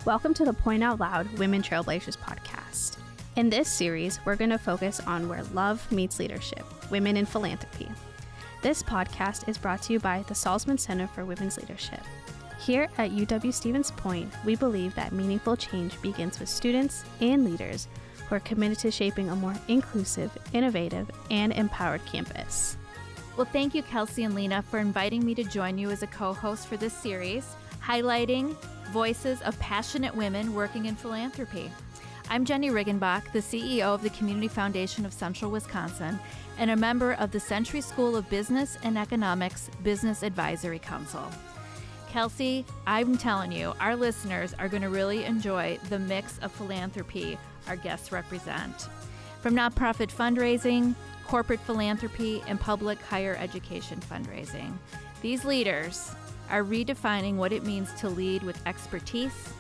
Welcome to the Point Out Loud Women Trailblazers podcast. In this series, we're going to focus on where love meets leadership, women in philanthropy. This podcast is brought to you by the Salzman Center for Women's Leadership. Here at UW-Stevens Point, we believe that meaningful change begins with students and leaders who are committed to shaping a more inclusive, innovative, and empowered campus. Well, thank you, Kelsey and Lena, for inviting me to join you as a co-host for this series, highlighting voices of passionate women working in philanthropy. I'm Jenny Riggenbach, the CEO of the Community Foundation of Central Wisconsin and a member of the Century School of Business and Economics Business Advisory Council. Kelsey, I'm telling you, our listeners are going to really enjoy the mix of philanthropy our guests represent. From nonprofit fundraising, corporate philanthropy, and public higher education fundraising. These leaders are redefining what it means to lead with expertise,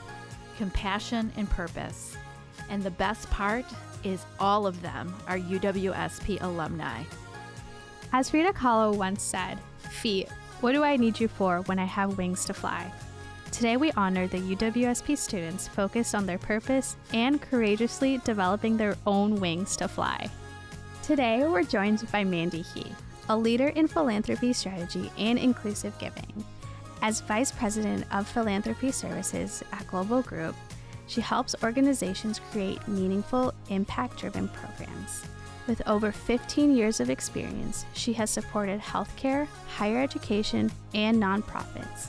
compassion, and purpose. And the best part is all of them are UWSP alumni. As Frida Kahlo once said, "Feet, what do I need you for when I have wings to fly?" Today we honor the UWSP students focused on their purpose and courageously developing their own wings to fly. Today we're joined by Mandy Heath, a leader in philanthropy strategy and inclusive giving. As Vice President of Philanthropy Services at Gobel Group, she helps organizations create meaningful, impact-driven programs. With over 15 years of experience, she has supported healthcare, higher education, and nonprofits,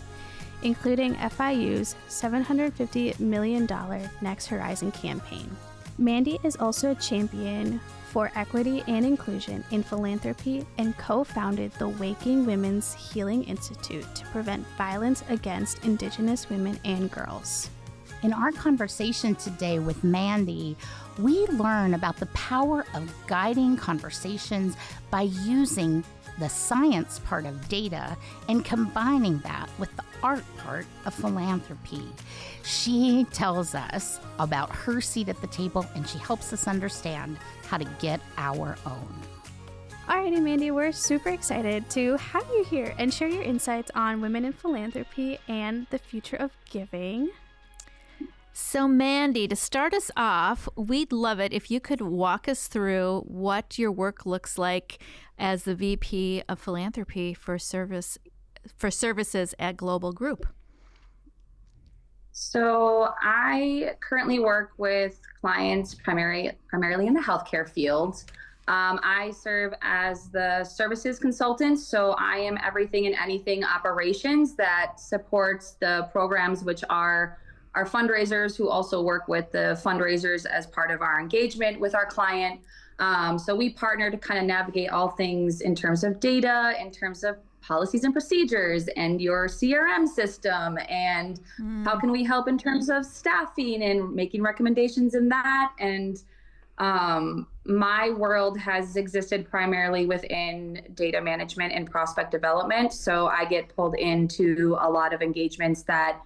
including FIU's $750 million Next Horizon campaign. Mandy is also a champion for equity and inclusion in philanthropy and co-founded the Waking Women's Healing Institute to prevent violence against Indigenous women and girls. In our conversation today with Mandy, we learn about the power of guiding conversations by using the science part of data and combining that with the art part of philanthropy. She tells us about her seat at the table and she helps us understand how to get our own. Alrighty, Mandy, we're super excited to have you here and share your insights on women in philanthropy and the future of giving. So Mandy, to start us off, we'd love it if you could walk us through what your work looks like as the VP of Philanthropy for Services at Gobel Group. So I currently work with clients primarily in the healthcare field. I serve as the services consultant, so I am everything and anything operations that supports the programs, which are our fundraisers who also work with the fundraisers as part of our engagement with our client. So we partner to kind of navigate all things in terms of data, in terms of policies and procedures and your CRM system, and how can we help in terms of staffing and making recommendations in that. And my world has existed primarily within data management and prospect development. So I get pulled into a lot of engagements that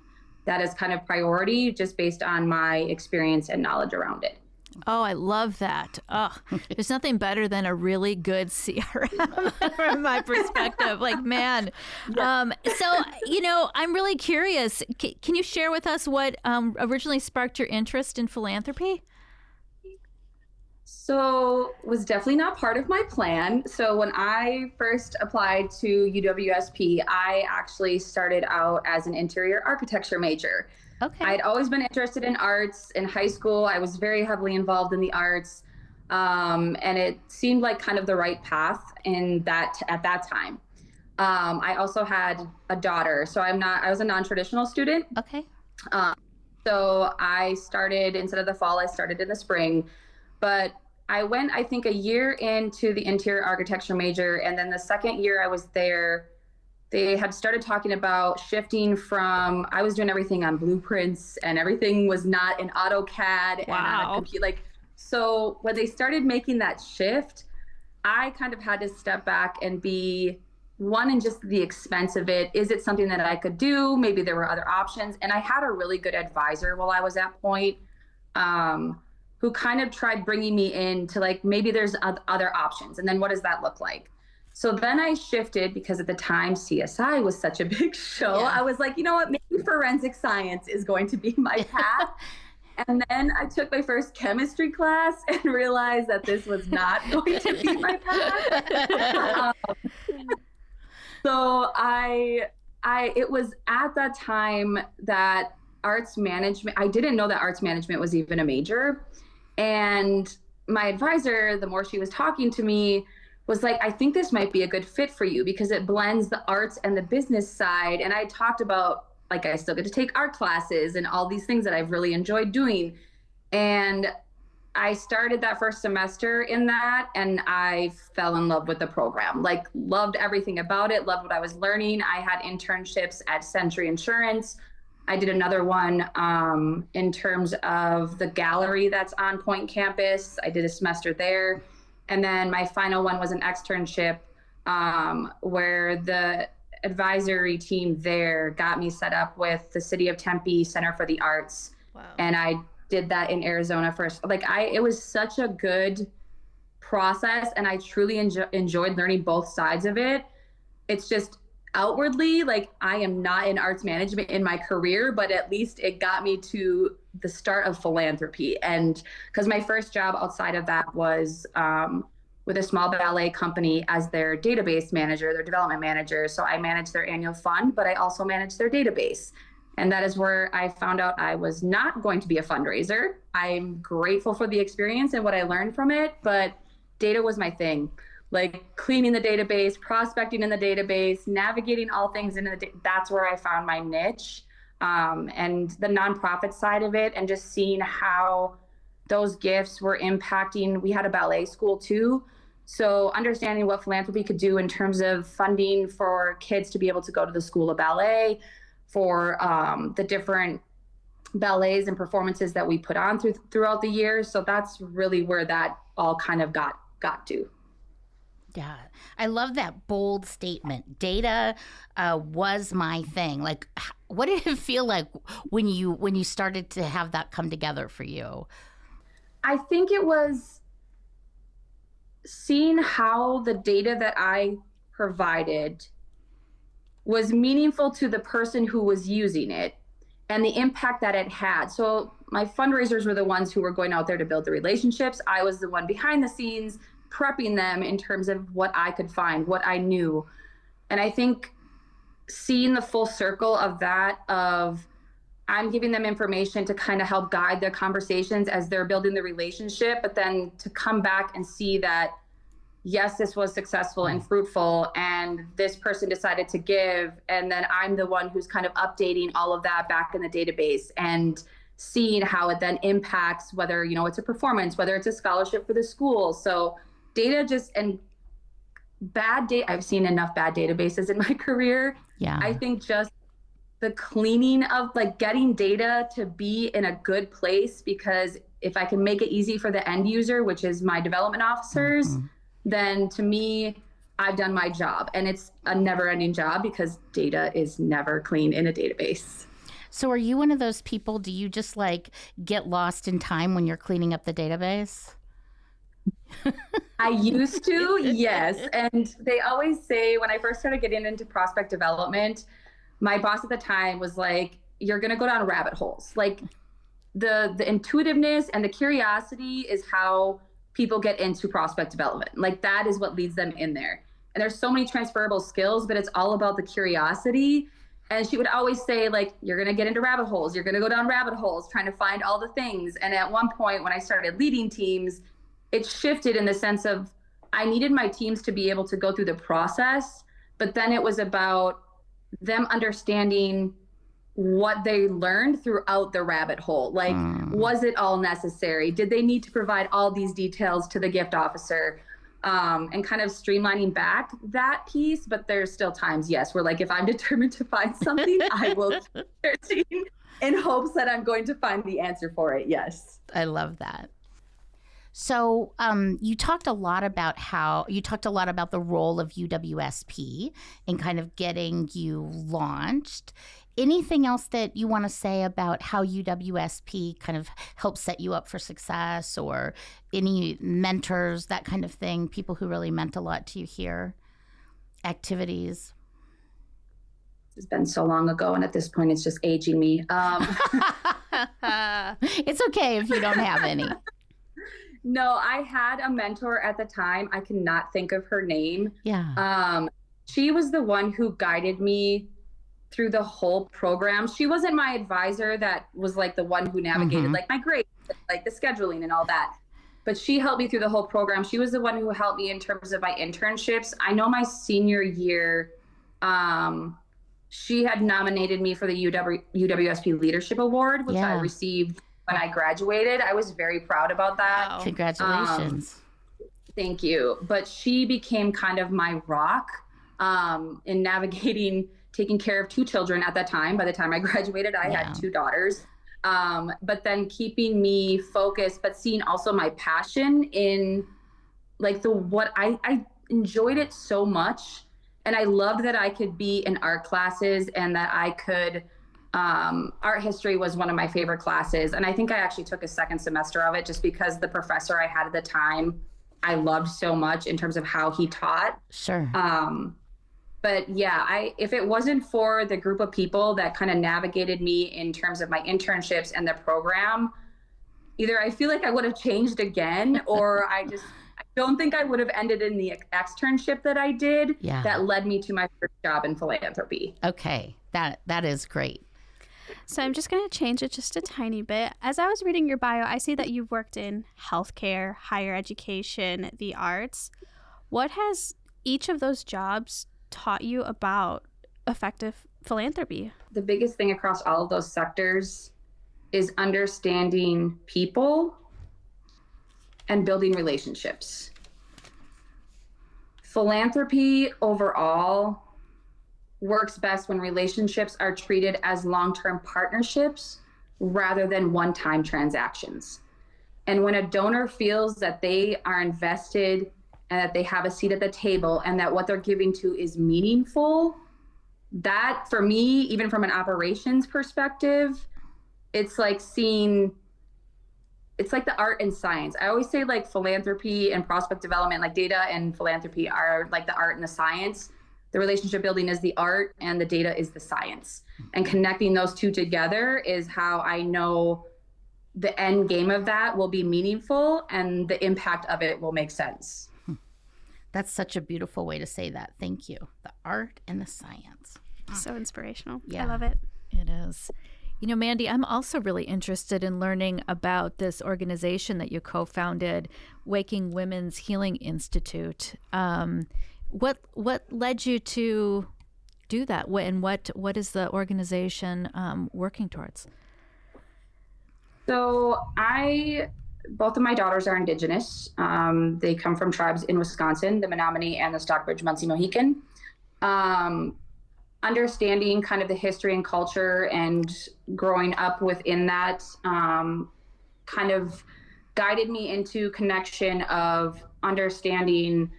is kind of priority just based on my experience and knowledge around it. Oh, I love that. Oh, there's nothing better than a really good CRM from my perspective. Like, man. Yeah. I'm really curious. Can you share with us what originally sparked your interest in philanthropy? So was definitely not part of my plan. So when I first applied to UWSP, I actually started out as an interior architecture major. Okay. I'd always been interested in arts. In high school, I was very heavily involved in the arts. And it seemed like kind of the right path at that time. I also had a daughter, so I was a non-traditional student. Okay. So I started, instead of the fall, I started in the spring. But I went, I think, a year into the interior architecture major. And then the second year I was there, they had started talking about shifting from, I was doing everything on blueprints and everything was not in AutoCAD. Wow. And so when they started making that shift, I kind of had to step back and be one in just the expense of it. Is it something that I could do? Maybe there were other options. And I had a really good advisor while I was at Point, who kind of tried bringing me in to like, maybe there's other options. And then what does that look like? So then I shifted because at the time CSI was such a big show. Yeah. I was like, you know what, maybe forensic science is going to be my path. And then I took my first chemistry class and realized that this was not going to be my path. So it was at that time that arts management, I didn't know that arts management was even a major. And my advisor, the more she was talking to me, was like, I think this might be a good fit for you because it blends the arts and the business side. And I talked about, like, I still get to take art classes and all these things that I've really enjoyed doing. And I started that first semester in that, and I fell in love with the program, like loved everything about it, loved what I was learning. I had internships at Century Insurance. I did another one in terms of the gallery that's on Point Campus. I did a semester there. And then my final one was an externship where the advisory team there got me set up with the City of Tempe Center for the Arts. Wow. And I did that in Arizona first. It was such a good process, and I truly enjoyed learning both sides of it. It's just outwardly, like, I am not in arts management in my career, but at least it got me to the start of philanthropy. And because my first job outside of that was with a small ballet company as their database manager, their development manager. So I managed their annual fund, but I also managed their database. And that is where I found out I was not going to be a fundraiser. I'm grateful for the experience and what I learned from it, but data was my thing. Like cleaning the database, prospecting in the database, navigating all things into that's where I found my niche. And the nonprofit side of it, and just seeing how those gifts were impacting. We had a ballet school too. So understanding what philanthropy could do in terms of funding for kids to be able to go to the School of Ballet, for the different ballets and performances that we put on throughout the years. So that's really where that all kind of got to. Yeah, I love that bold statement. Data was my thing. Like, what did it feel like when you started to have that come together for you? I think it was seeing how the data that I provided was meaningful to the person who was using it and the impact that it had. So my fundraisers were the ones who were going out there to build the relationships. I was the one behind the scenes prepping them in terms of what I could find, what I knew. And I think seeing the full circle of that, of I'm giving them information to kind of help guide their conversations as they're building the relationship, but then to come back and see that, yes, this was successful and fruitful, and this person decided to give, and then I'm the one who's kind of updating all of that back in the database and seeing how it then impacts whether, it's a performance, whether it's a scholarship for the school. So data and bad data, I've seen enough bad databases in my career. Yeah. I think just the cleaning of getting data to be in a good place, because if I can make it easy for the end user, which is my development officers, then to me, I've done my job. And it's a never ending job because data is never clean in a database. So are you one of those people, do you just get lost in time when you're cleaning up the database? I used to, yes. And they always say, when I first started getting into prospect development, my boss at the time was like, you're going to go down rabbit holes. Like the intuitiveness and the curiosity is how people get into prospect development. Like that is what leads them in there. And there's so many transferable skills, but it's all about the curiosity. And she would always say, you're going to get into rabbit holes. You're going to go down rabbit holes trying to find all the things. And at one point when I started leading teams, it shifted in the sense of I needed my teams to be able to go through the process, but then it was about them understanding what they learned throughout the rabbit hole. Was it all necessary? Did they need to provide all these details to the gift officer? And kind of streamlining back that piece. But there's still times, yes, where if I'm determined to find something, I will keep searching in hopes that I'm going to find the answer for it. Yes. I love that. So you talked a lot about the role of UWSP in kind of getting you launched. Anything else that you want to say about how UWSP kind of helps set you up for success, or any mentors, that kind of thing, people who really meant a lot to you here? activities? It's been so long ago, and at this point, it's just aging me. It's okay if you don't have any. No, I had a mentor at the time. I cannot think of her name. Yeah. She was the one who guided me through the whole program. She wasn't my advisor that was like the one who navigated like my grades, like the scheduling and all that. But she helped me through the whole program. She was the one who helped me in terms of my internships. I know my senior year, she had nominated me for the UWSP Leadership Award, which I received when I graduated. I was very proud about that. Wow. Congratulations. Thank you. But she became kind of my rock in navigating, taking care of 2 children at that time. By the time I graduated, I had 2 daughters. But then keeping me focused, but seeing also my passion in like what I enjoyed it so much. And I loved that I could be in art classes and that I could, art history was one of my favorite classes. And I think I actually took a second semester of it just because the professor I had at the time, I loved so much in terms of how he taught. Sure. But yeah, if it wasn't for the group of people that kind of navigated me in terms of my internships and the program, either I feel like I would have changed again, or I don't think I would have ended in the externship that I did that led me to my first job in philanthropy. Okay, that is great. So I'm just going to change it just a tiny bit. As I was reading your bio, I see that you've worked in healthcare, higher education, the arts. What has each of those jobs taught you about effective philanthropy? The biggest thing across all of those sectors is understanding people and building relationships. Philanthropy overall works best when relationships are treated as long-term partnerships rather than one-time transactions. And when a donor feels that they are invested and that they have a seat at the table and that what they're giving to is meaningful, that for me, even from an operations perspective, it's like it's like the art and science. I always say like philanthropy and prospect development, like data and philanthropy are like the art and the science. The relationship building is the art and the data is the science. And connecting those two together is how I know the end game of that will be meaningful and the impact of it will make sense. That's such a beautiful way to say that. Thank you. The art and the science. So inspirational. Yeah. I love it. It is. You know, Mandy, I'm also really interested in learning about this organization that you co-founded, Waking Women's Healing Institute. What led you to do that? And what is the organization working towards? So both of my daughters are Indigenous. They come from tribes in Wisconsin, the Menominee and the Stockbridge-Munsee Mohican. Understanding kind of the history and culture and growing up within that kind of guided me into connection of understanding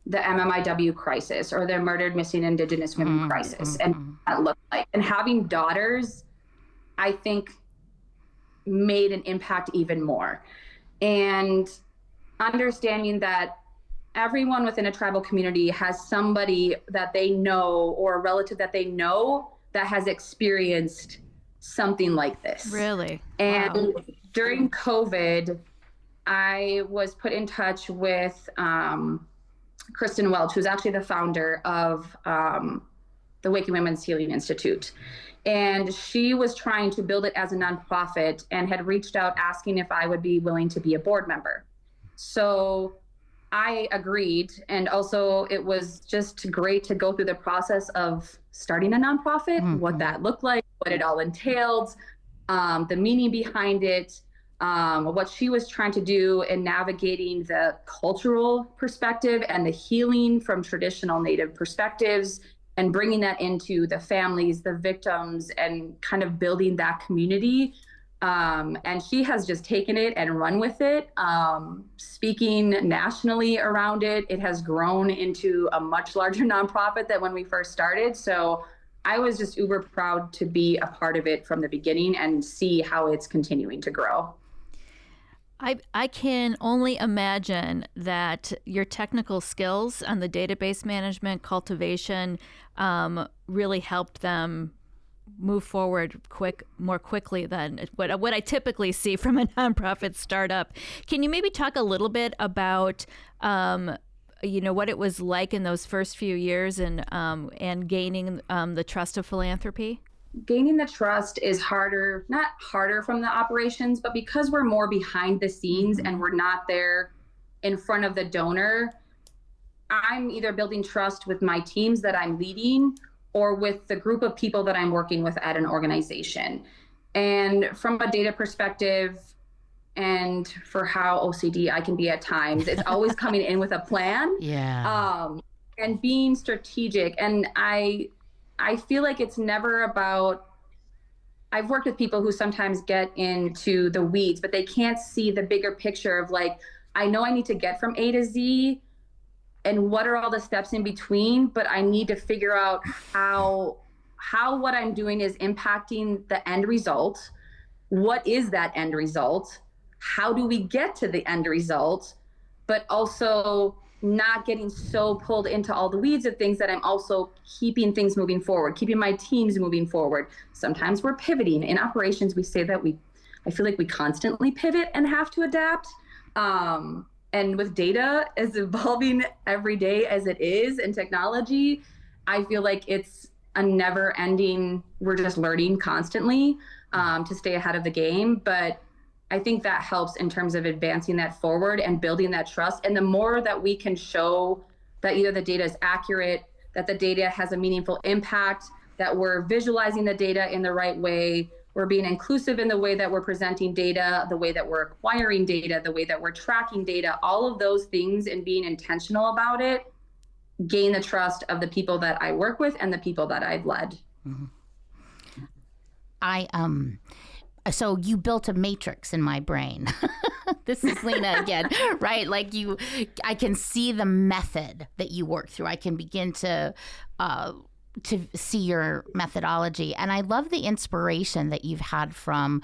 the MMIW crisis, or the Murdered Missing Indigenous Women crisis, and what that looked like. And having daughters, I think, made an impact even more. And understanding that everyone within a tribal community has somebody that they know or a relative that they know that has experienced something like this. Really? And during COVID, I was put in touch with Kristen Welch, who's actually the founder of the Waking Women's Healing Institute. And she was trying to build it as a nonprofit and had reached out asking if I would be willing to be a board member. So I agreed. And also it was just great to go through the process of starting a nonprofit, what that looked like, what it all entailed, the meaning behind it, what she was trying to do in navigating the cultural perspective and the healing from traditional Native perspectives and bringing that into the families, the victims, and kind of building that community. And she has just taken it and run with it, speaking nationally around it. It has grown into a much larger nonprofit than when we first started. So I was just uber proud to be a part of it from the beginning and see how it's continuing to grow. I can only imagine that your technical skills on the database management cultivation really helped them move forward more quickly than what I typically see from a nonprofit startup. Can you maybe talk a little bit about what it was like in those first few years and gaining the trust of philanthropy? Gaining the trust is harder, not harder from the operations, but because we're more behind the scenes and we're not there in front of the donor, I'm either building trust with my teams that I'm leading or with the group of people that I'm working with at an organization. And from a data perspective, and for how OCD I can be at times, it's always coming in with a plan. And being strategic. And I feel like it's never about, I've worked with people who sometimes get into the weeds, but they can't see the bigger picture of like, I know I need to get from A to Z and what are all the steps in between, but I need to figure out how what I'm doing is impacting the end result. What is that end result? How do we get to the end result? But also not getting so pulled into all the weeds of things that I'm also keeping things moving forward, keeping my teams moving forward. Sometimes we're pivoting. In operations, we say that I feel like we constantly pivot and have to adapt. And with data as evolving every day as it is, and technology, I feel like it's a never ending, we're just learning constantly to stay ahead of the game. But I think that helps in terms of advancing that forward and building that trust. And the more that we can show that either the data is accurate, that the data has a meaningful impact, that we're visualizing the data in the right way, we're being inclusive in the way that we're presenting data, the way that we're acquiring data, the way that we're tracking data, all of those things, and being intentional about it, gain the trust of the people that I work with and the people that I've led. So you built a matrix in my brain. This is Lena again, right? Like I can see the method that you work through. I can begin to see your methodology. And I love the inspiration that you've had from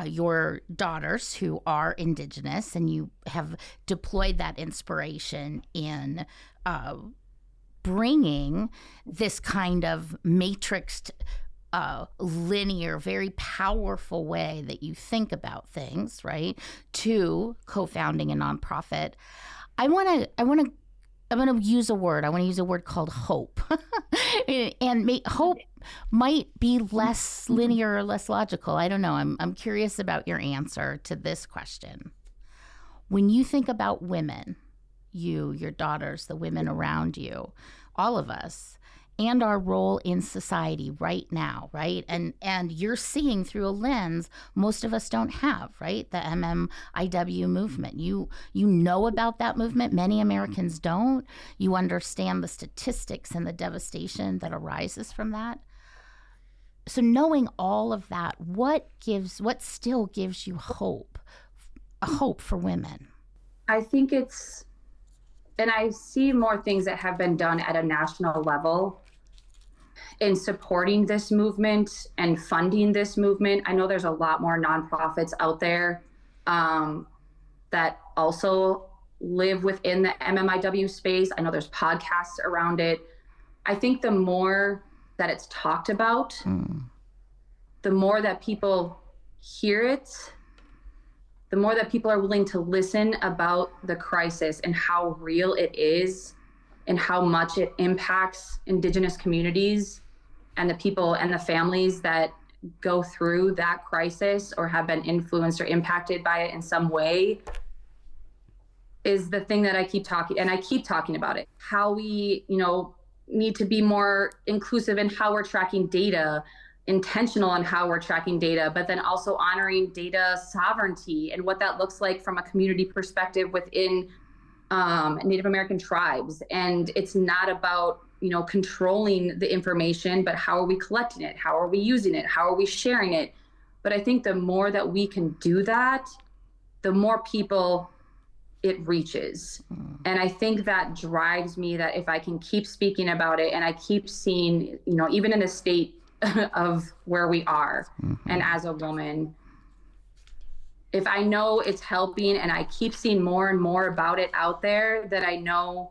your daughters who are Indigenous, and you have deployed that inspiration in bringing this kind of matrixed linear, very powerful way that you think about things, right, to co-founding a nonprofit. I want to use a word. I want to use a word called hope. And hope might be less linear or less logical. I don't know. I'm curious about your answer to this question. When you think about women, you, your daughters, the women around you, all of us, and our role in society right now, right? And you're seeing through a lens most of us don't have, right? The MMIW movement. You know about that movement. Many Americans don't. You understand the statistics and the devastation that arises from that. So knowing all of that, what still gives you hope, a hope for women? I think and I see more things that have been done at a national level in supporting this movement and funding this movement. I know there's a lot more nonprofits out there that also live within the MMIW space. I know there's podcasts around it. I think the more that it's talked about, the more that people hear it, the more that people are willing to listen about the crisis and how real it is and how much it impacts Indigenous communities and the people and the families that go through that crisis or have been influenced or impacted by it in some way, is the thing that I keep talking about it. How we, need to be more inclusive in how we're tracking data, intentional on how we're tracking data, but then also honoring data sovereignty and what that looks like from a community perspective within Native American tribes. And it's not about, controlling the information, but how are we collecting it? How are we using it? How are we sharing it? But I think the more that we can do that, the more people it reaches. And I think that drives me, that if I can keep speaking about it and I keep seeing, even in the state of where we are, and as a woman, if I know it's helping and I keep seeing more and more about it out there, that I know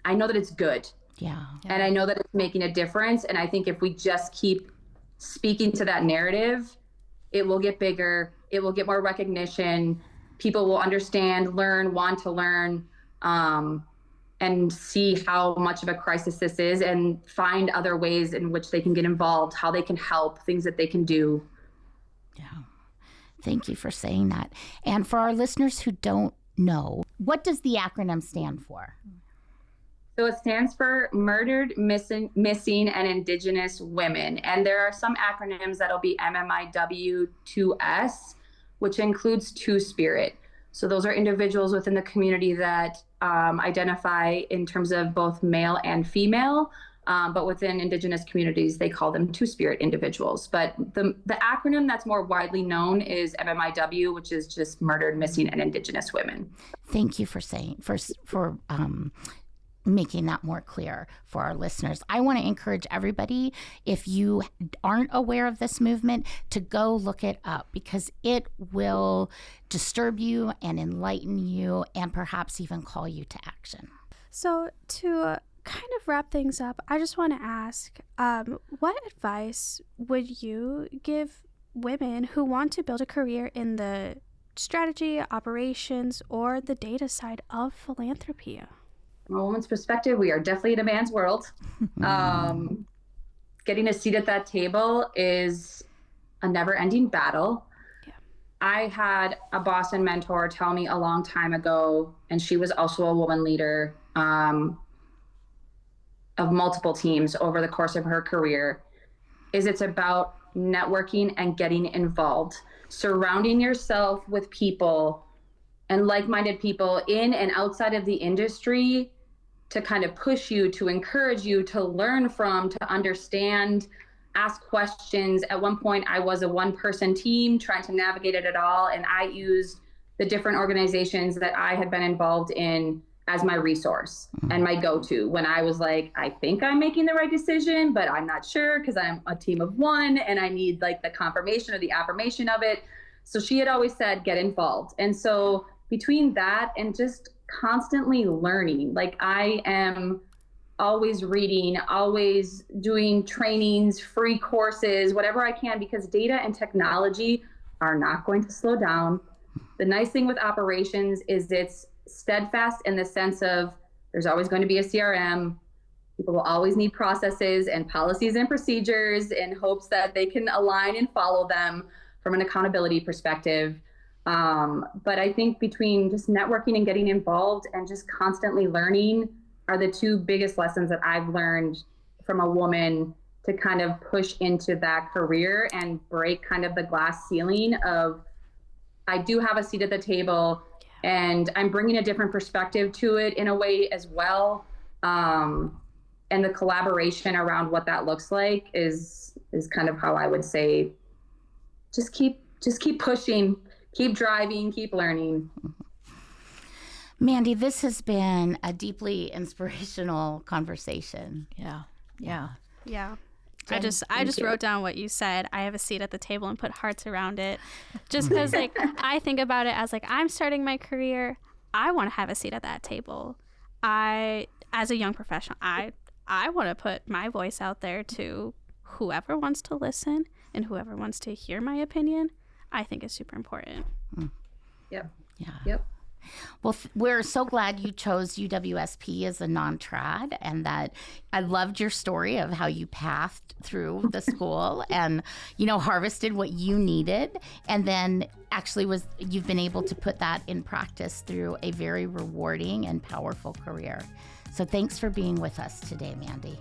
that it's good. Yeah. And I know that it's making a difference. And I think if we just keep speaking to that narrative, it will get bigger. It will get more recognition. People will understand, learn, want to learn, and see how much of a crisis this is and find other ways in which they can get involved, how they can help, things that they can do. Yeah. Thank you for saying that. And for our listeners who don't know, what does the acronym stand for? So it stands for Murdered, Missing, and Indigenous Women. And there are some acronyms that'll be MMIW2S, which includes Two-Spirit. So those are individuals within the community that identify in terms of both male and female. But within Indigenous communities, they call them Two-Spirit individuals. But the acronym that's more widely known is MMIW, which is just Murdered, Missing, and Indigenous Women. Thank you for saying, for making that more clear for our listeners. I want to encourage everybody, if you aren't aware of this movement, to go look it up, because it will disturb you and enlighten you and perhaps even call you to action. So to kind of wrap things up, I just want to ask, what advice would you give women who want to build a career in the strategy, operations, or the data side of philanthropy? From a woman's perspective, we are definitely in a man's world. Getting a seat at that table is a never-ending battle. Yeah. I had a boss and mentor tell me a long time ago, and she was also a woman leader of multiple teams over the course of her career, is it's about networking and getting involved, surrounding yourself with people and like-minded people in and outside of the industry to kind of push you, to encourage you, to learn from, to understand, ask questions. At one point, I was a one-person team trying to navigate it at all, and I used the different organizations that I had been involved in as my resource and my go-to when I was like, I think I'm making the right decision, but I'm not sure because I'm a team of one and I need like the confirmation or the affirmation of it. So she had always said, get involved. And so between that and just constantly learning, like I am always reading, always doing trainings, free courses, whatever I can, because data and technology are not going to slow down. The nice thing with operations is it's steadfast in the sense of there's always going to be a CRM. People will always need processes and policies and procedures in hopes that they can align and follow them from an accountability perspective. But I think between just networking and getting involved and just constantly learning are the two biggest lessons that I've learned from a woman to kind of push into that career and break kind of the glass ceiling of, I do have a seat at the table and I'm bringing a different perspective to it in a way as well. And the collaboration around what that looks like is kind of how I would say, just keep pushing, keep driving, keep learning. Mandy, this has been a deeply inspirational conversation. Yeah. I just wrote down what you said. I have a seat at the table and put hearts around it. Just because like I think about it as like I'm starting my career, I want to have a seat at that table. As a young professional, I want to put my voice out there to whoever wants to listen and whoever wants to hear my opinion. I think is super important. Yep. Yeah. Yep. Well, we're so glad you chose UWSP as a non-trad, and that I loved your story of how you pathed through the school and, harvested what you needed, and then actually you've been able to put that in practice through a very rewarding and powerful career. So thanks for being with us today, Mandy.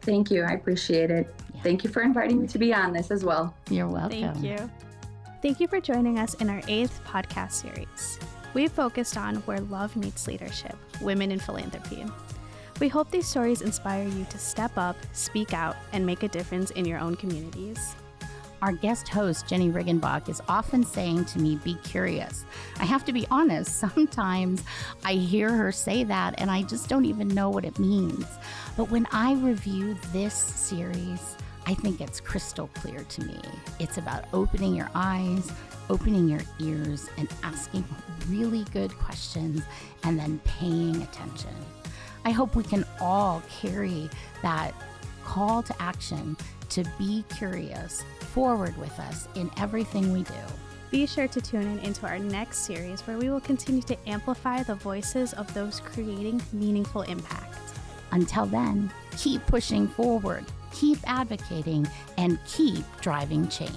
Thank you. I appreciate it. Yeah. Thank you for inviting me to be on this as well. You're welcome. Thank you. Thank you for joining us in our 8th podcast series. We've focused on where love meets leadership, women in philanthropy. We hope these stories inspire you to step up, speak out, and make a difference in your own communities. Our guest host, Jenny Riggenbach, is often saying to me, be curious. I have to be honest, sometimes I hear her say that and I just don't even know what it means. But when I review this series, I think it's crystal clear to me. It's about opening your eyes, opening your ears, and asking really good questions, and then paying attention. I hope we can all carry that call to action to be curious forward with us in everything we do. Be sure to tune in into our next series where we will continue to amplify the voices of those creating meaningful impact. Until then, keep pushing forward, keep advocating, and keep driving change.